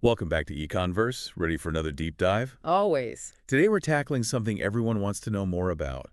Welcome back to EconVerse. Ready for another deep dive? Always. Today we're tackling something everyone wants to know more about.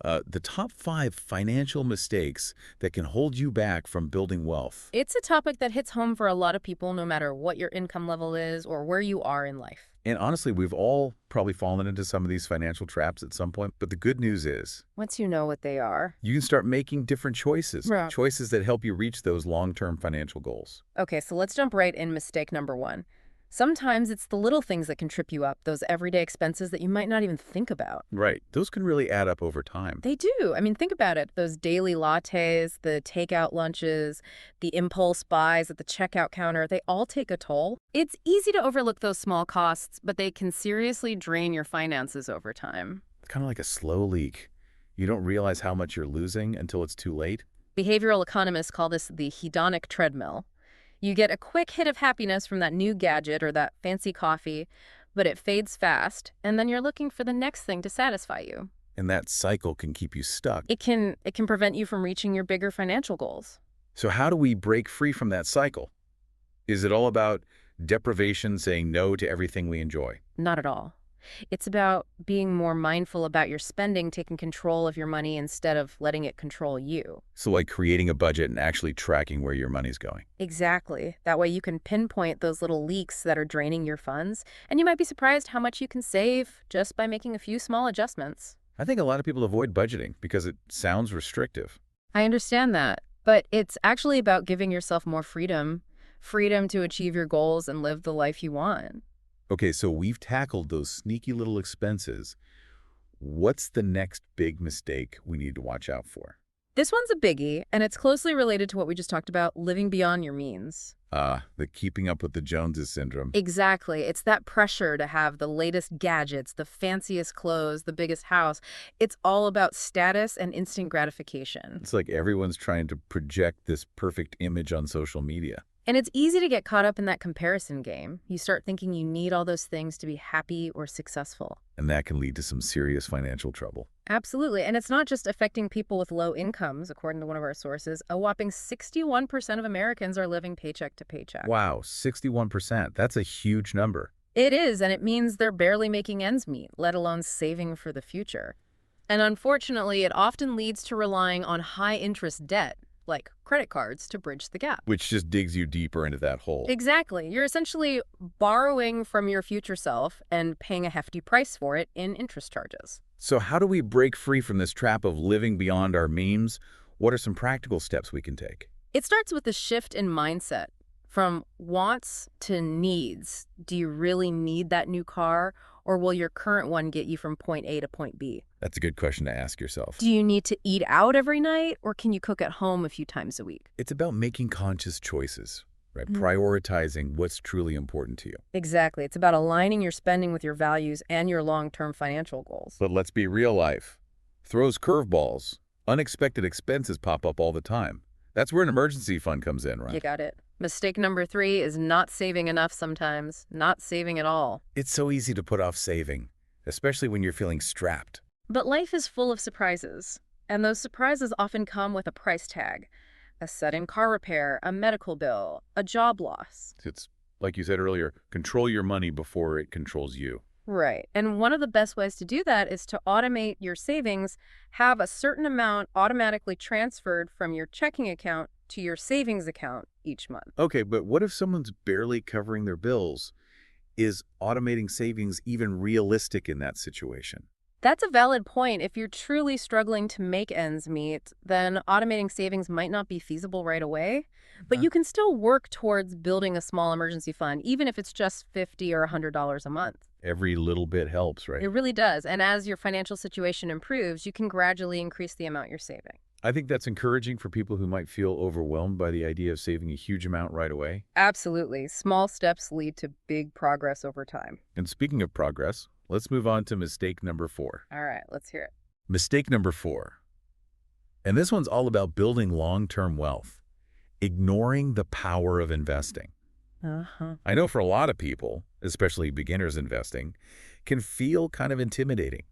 The top 5 financial mistakes that can hold you back from building wealth. It's a topic that hits home for a lot of people, no matter what your income level is or where you are in life. And honestly, we've all probably fallen into some of these financial traps at some point. But the good news is, Once you know what they are. you can start making different choices. Right. Choices that help you reach those long-term financial goals. Okay, so let's jump right in mistake number 1. Sometimes it's the little things that can trip you up, those everyday expenses that you might not even think about. Right. Those can really add up over time. They do. I mean, think about it. Those daily lattes, the takeout lunches, the impulse buys at the checkout counter, they all take a toll. It's easy to overlook those small costs, but they can seriously drain your finances over time. Kind of like a slow leak. You don't realize how much you're losing until it's too late. Behavioral economists call this the hedonic treadmill. You get a quick hit of happiness from that new gadget or that fancy coffee, but it fades fast, and then you're looking for the next thing to satisfy you. And that cycle can keep you stuck. It can prevent you from reaching your bigger financial goals. So how do we break free from that cycle? Is it all about deprivation, saying no to everything we enjoy? Not at all. It's about being more mindful about your spending, taking control of your money instead of letting it control you. So like creating a budget and actually tracking where your money's going. Exactly. That way you can pinpoint those little leaks that are draining your funds, and you might be surprised how much you can save just by making a few small adjustments. I think a lot of people avoid budgeting because it sounds restrictive. I understand that, but it's actually about giving yourself more freedom to achieve your goals and live the life you want. Okay, so we've tackled those sneaky little expenses. What's the next big mistake we need to watch out for? This one's a biggie, and it's closely related to what we just talked about, living beyond your means. The keeping up with the Joneses syndrome. Exactly. It's that pressure to have the latest gadgets, the fanciest clothes, the biggest house. It's all about status and instant gratification. It's like everyone's trying to project this perfect image on social media. And it's easy to get caught up in that comparison game. You start thinking you need all those things to be happy or successful. And that can lead to some serious financial trouble. Absolutely. And it's not just affecting people with low incomes. According to one of our sources, a whopping 61% of Americans are living paycheck to paycheck. Wow, 61%. That's a huge number. It is, and it means they're barely making ends meet, let alone saving for the future. And unfortunately, it often leads to relying on high-interest debt, like credit cards, to bridge the gap. Which just digs you deeper into that hole. Exactly. You're essentially borrowing from your future self and paying a hefty price for it in interest charges. So how do we break free from this trap of living beyond our means? What are some practical steps we can take? It starts with a shift in mindset from wants to needs. Do you really need that new car, or will your current one get you from point A to point B? That's a good question to ask yourself. Do you need to eat out every night, or can you cook at home a few times a week? It's about making conscious choices, right? Prioritizing what's truly important to you. Exactly. It's about aligning your spending with your values and your long-term financial goals. But let's be real, life throws curveballs. Unexpected expenses pop up all the time. That's where an emergency fund comes in, right? You got it. Mistake number 3 is not saving enough sometimes, not saving at all. It's so easy to put off saving, especially when you're feeling strapped. But life is full of surprises, and those surprises often come with a price tag. A sudden car repair, a medical bill, a job loss. It's, like you said earlier, control your money before it controls you. Right. And one of the best ways to do that is to automate your savings, have a certain amount automatically transferred from your checking account to your savings account each month. Okay, but what if someone's barely covering their bills? Is automating savings even realistic in that situation? That's a valid point. If you're truly struggling to make ends meet, then automating savings might not be feasible right away. But you can still work towards building a small emergency fund, even if it's just $50 or $100 a month. Every little bit helps, right? It really does. And as your financial situation improves, you can gradually increase the amount you're saving. I think that's encouraging for people who might feel overwhelmed by the idea of saving a huge amount right away. Absolutely. Small steps lead to big progress over time. And speaking of progress, let's move on to mistake number 4. All right, let's hear it. Mistake number 4. And this one's all about building long-term wealth, ignoring the power of investing. I know for a lot of people, especially beginners investing, can feel kind of intimidating.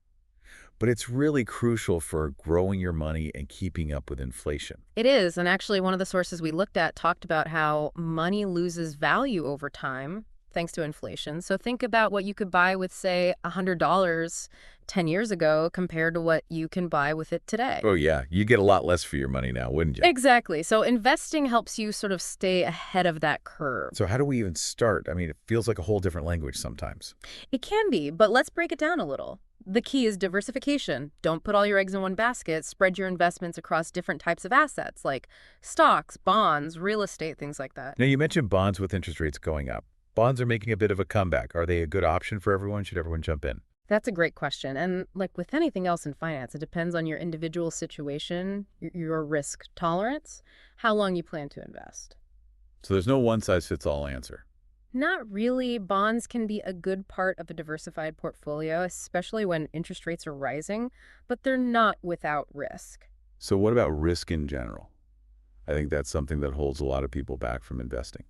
But it's really crucial for growing your money and keeping up with inflation. It is, and actually one of the sources we looked at talked about how money loses value over time thanks to inflation. So think about what you could buy with, say, $100 10 years ago compared to what you can buy with it today. Oh, yeah. You get a lot less for your money now, wouldn't you? Exactly. So investing helps you sort of stay ahead of that curve. So how do we even start? I mean, it feels like a whole different language sometimes. It can be, but let's break it down a little. The key is diversification. Don't put all your eggs in one basket. Spread your investments across different types of assets like stocks, bonds, real estate, things like that. Now, you mentioned bonds with interest rates going up. Bonds are making a bit of a comeback. Are they a good option for everyone? Should everyone jump in? That's a great question. And like with anything else in finance, it depends on your individual situation, your risk tolerance, how long you plan to invest. So there's no one-size-fits-all answer. Not really. Bonds can be a good part of a diversified portfolio, especially when interest rates are rising, but they're not without risk. So what about risk in general? I think that's something that holds a lot of people back from investing.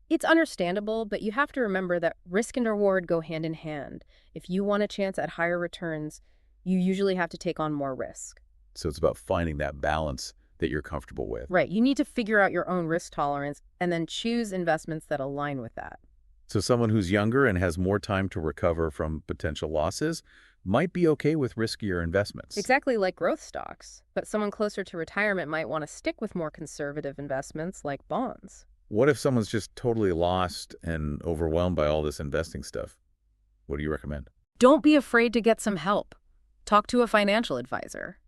It's understandable, but you have to remember that risk and reward go hand in hand. If you want a chance at higher returns, you usually have to take on more risk. So it's about finding that balance that you're comfortable with. Right. You need to figure out your own risk tolerance and then choose investments that align with that. So someone who's younger and has more time to recover from potential losses might be okay with riskier investments. Exactly like growth stocks. But someone closer to retirement might want to stick with more conservative investments like bonds. What if someone's just totally lost and overwhelmed by all this investing stuff? What do you recommend? Don't be afraid to get some help. Talk to a financial advisor.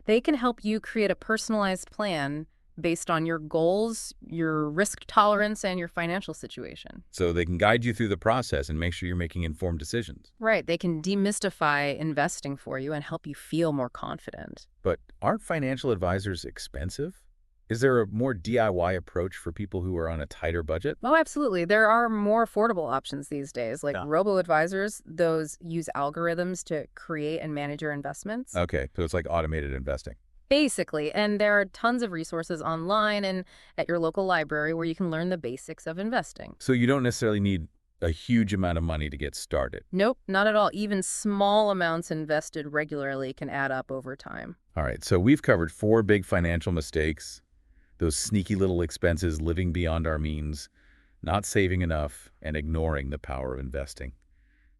They can help you create a personalized plan based on your goals, your risk tolerance, and your financial situation. So they can guide you through the process and make sure you're making informed decisions. Right. They can demystify investing for you and help you feel more confident. But aren't financial advisors expensive? Is there a more DIY approach for people who are on a tighter budget? Oh, absolutely. There are more affordable options these days, like Yeah. robo-advisors. Those use algorithms to create and manage your investments. Okay, so it's like automated investing. Basically, and there are tons of resources online and at your local library where you can learn the basics of investing. So you don't necessarily need a huge amount of money to get started. Nope, not at all. Even small amounts invested regularly can add up over time. All right, so we've covered 4 big financial mistakes. Those sneaky little expenses, living beyond our means, not saving enough, and ignoring the power of investing.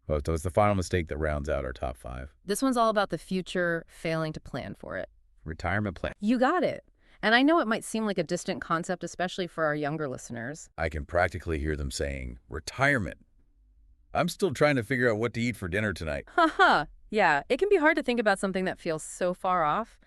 Well, so it's the final mistake that rounds out our top 5. This one's all about the future, failing to plan for it. Retirement plan. You got it. And I know it might seem like a distant concept, especially for our younger listeners. I can practically hear them saying, retirement. I'm still trying to figure out what to eat for dinner tonight. Haha. Yeah, it can be hard to think about something that feels so far off.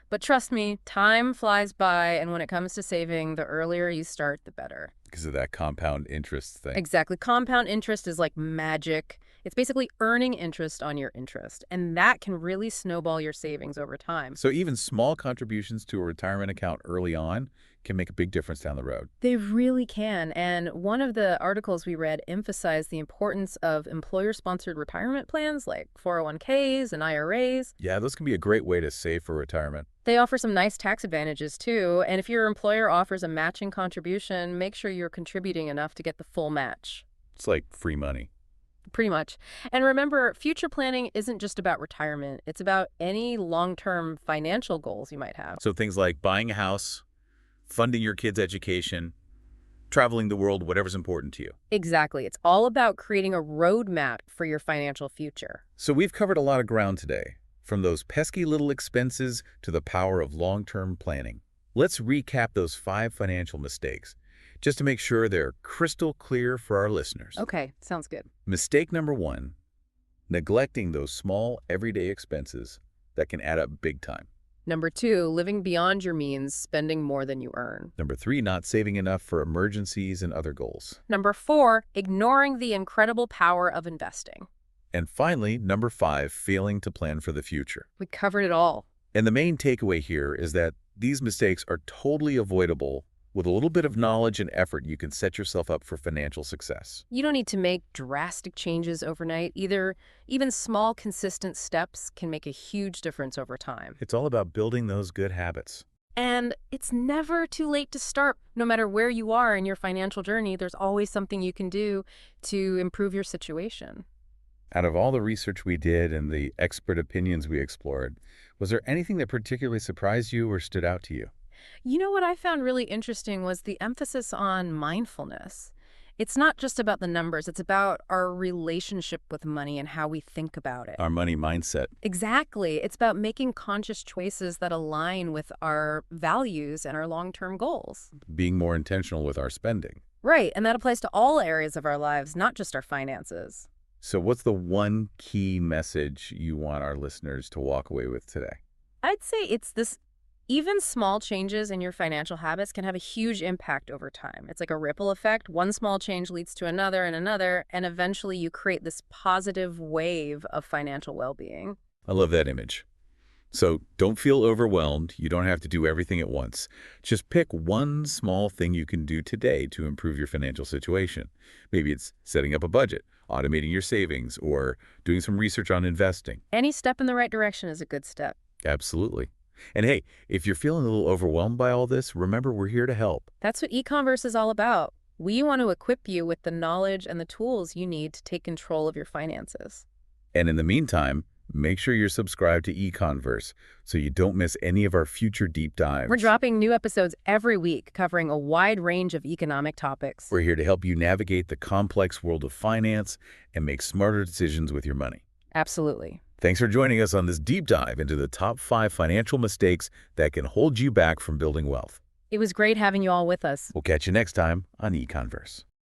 But trust me, time flies by, and when it comes to saving, the earlier you start, the better. Because of that compound interest thing. Exactly. Compound interest is like magic. It's basically earning interest on your interest, and that can really snowball your savings over time. So even small contributions to a retirement account early on can make a big difference down the road. They really can, and one of the articles we read emphasized the importance of employer-sponsored retirement plans like 401ks and IRAs. Yeah, those can be a great way to save for retirement. They offer some nice tax advantages too, and if your employer offers a matching contribution, make sure you're contributing enough to get the full match. It's like free money. Pretty much. And remember, future planning isn't just about retirement. It's about any long-term financial goals you might have. So things like buying a house, funding your kids' education, traveling the world, whatever's important to you. Exactly. It's all about creating a roadmap for your financial future. So we've covered a lot of ground today, from those pesky little expenses to the power of long-term planning. Let's recap those 5 financial mistakes, just to make sure they're crystal clear for our listeners. Okay, sounds good. Mistake number 1, neglecting those small, everyday expenses that can add up big time. Number 2, living beyond your means, spending more than you earn. Number 3, not saving enough for emergencies and other goals. Number 4, ignoring the incredible power of investing. And finally, number 5, failing to plan for the future. We covered it all. And the main takeaway here is that these mistakes are totally avoidable. With a little bit of knowledge and effort, you can set yourself up for financial success. You don't need to make drastic changes overnight either. Even small, consistent steps can make a huge difference over time. It's all about building those good habits. And it's never too late to start. No matter where you are in your financial journey, there's always something you can do to improve your situation. Out of all the research we did and the expert opinions we explored, was there anything that particularly surprised you or stood out to you? You know what I found really interesting was the emphasis on mindfulness. It's not just about the numbers. It's about our relationship with money and how we think about it. Our money mindset. Exactly. It's about making conscious choices that align with our values and our long-term goals. Being more intentional with our spending. Right, and that applies to all areas of our lives, not just our finances. So what's the one key message you want our listeners to walk away with today? I'd say it's this, even small changes in your financial habits can have a huge impact over time. It's like a ripple effect. One small change leads to another, and eventually you create this positive wave of financial well-being. I love that image. So don't feel overwhelmed. You don't have to do everything at once. Just pick one small thing you can do today to improve your financial situation. Maybe it's setting up a budget, automating your savings, or doing some research on investing. Any step in the right direction is a good step. Absolutely. And hey, if you're feeling a little overwhelmed by all this, remember we're here to help. That's what EconVerse is all about. We want to equip you with the knowledge and the tools you need to take control of your finances. And in the meantime, make sure you're subscribed to EconVerse so you don't miss any of our future deep dives. We're dropping new episodes every week covering a wide range of economic topics. We're here to help you navigate the complex world of finance and make smarter decisions with your money. Absolutely. Thanks for joining us on this deep dive into the top 5 financial mistakes that can hold you back from building wealth. It was great having you all with us. We'll catch you next time on EconVerse.